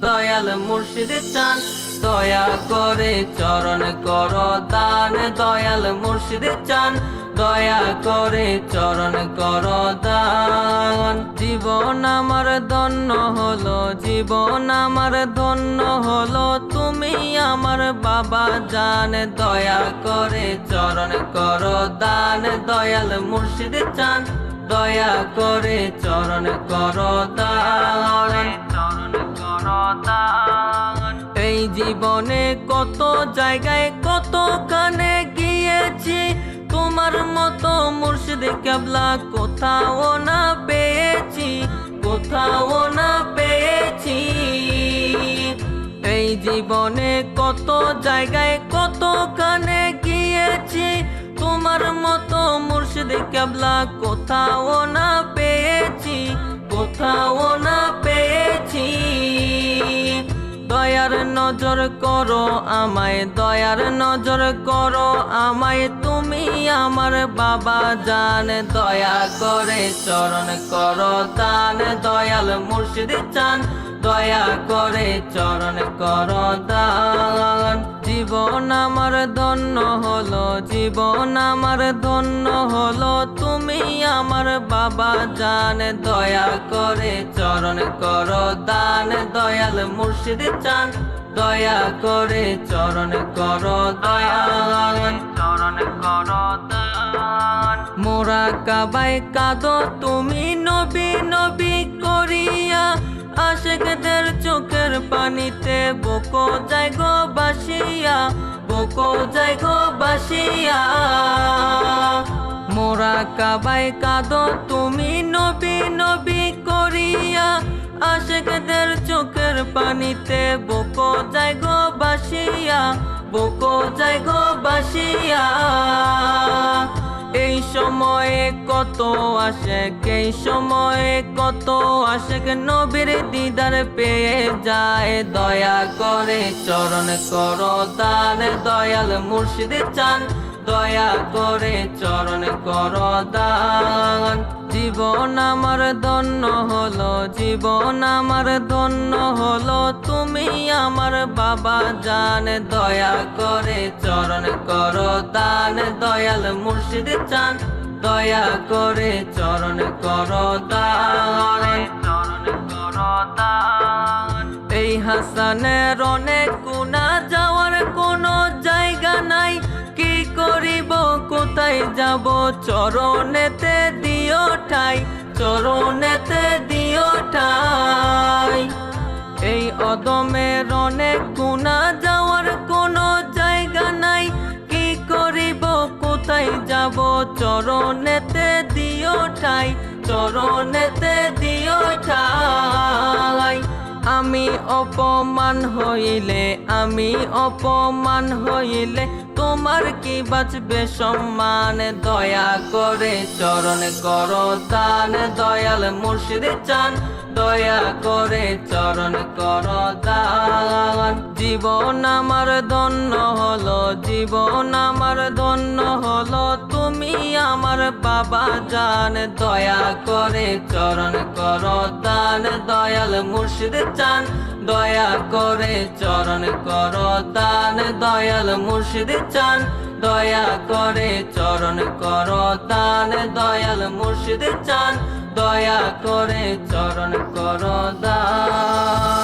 দয়াল মুর্শিদ চান, দয়া করে চরণ করো দান। দয়াল মুর্শিদ চান, দয়া করে চরণ করো দান। জীবন আমার ধন্য হলো, জীবন আমার ধন্য হলো, তুমি আমার বাবা জান। দয়া করে চরণ করো দান। দয়াল মুর্শিদ চান, দয়া করে চরণ করো দান। এই জীবনে কত জায়গায় কত কানে গিয়েছি, তোমার মতো মুর্শিদ কেবলা কোথাও না পেয়েছি, কোথাও না পেয়েছি। এই জীবনে কত জায়গায় কত কানে গিয়েছি, তোমার মতো মুর্শিদ কেবলা কোথাও না পেয়েছি, কোথাও না পেয়েছি। দয়ার নজর করো আমায়, দয়ার নজর করো আমায়, তুমি আমার বাবা জান। দয়া করে চরণ করো দান। দয়াল মুর্শিদ চান, দয়া করে চরণ করো দান। জীবন আমার ধন্য হলো, জীবন আমার ধন্য হলো, তুমি আমার বাবা জান। দয়া করে চরণ করো দান। দয়াল মুর্শিদ চান, দয়া করে চরণ করো দান। চরণ করো দান। মোরা কাবায় কাঁদো তুমি নবী নবী করিয়া, আশেকদের চোখের পানিতে বকো যায় গো বাসিয়া, বকো যায় গো বাসিয়া। মোরা কাবায় কাঁদো তুমি নবী নবী করিয়া, আশেকদের চোখের পানিতে বকো যায় গো বাসিয়া, বকো যায় গো বাসিয়া। এই সময়ে কত আশেক, এই সময়ে কত আশেক নবীর দিদার পেয়ে যায়। দয়া করে চরণ করো দান। দয়াল মুর্শিদ চান, দয়া করে চরণ করো দান। জীবন আমার ধন্য হলো, জীবন আমার ধন্য হলো, তুমি আমার বাবা জান। দয়া করে চরণ করো দান। দয়াল মুর্শিদ চান, দয়া করে চরণ করো দান। চরণ করো দান। এই হাসানের অনেক গুনাহ, যাওয়ার কোনো জায়গা নাই, কি করিব কোথায় যাব, চরণেতে দিও ঠাই, চরণেতে দিও ঠাই। এই অদমের অনেক গুনাহ, যাওয়ার কোনো জায়গা নাই, কি করিব কোথায় যাব, চরণেতে দিও ঠাই, চরণেতে দিও ঠাই। আমি অপমান হইলে, আমি অপমান হইলে, তোমার কি বাঁচবে সম্মান। দয়া করে চরণ করো দান। দয়াল মুর্শিদ চান, দয়া করে চরণ করো দান। জীবন আমার ধন্য হলো, জীবন আমার ধন্য হলো, তুমি আমার বাবা জান। দয়া করে চরণ করো দান। দয়াল মুর্শিদ চান, দয়া করে চরণ করো দান। দয়াল মুর্শিদ চান, দয়া করে চরণ করো দান। দয়াল মুর্শিদ চান, দয়া করে চরণ করো দান।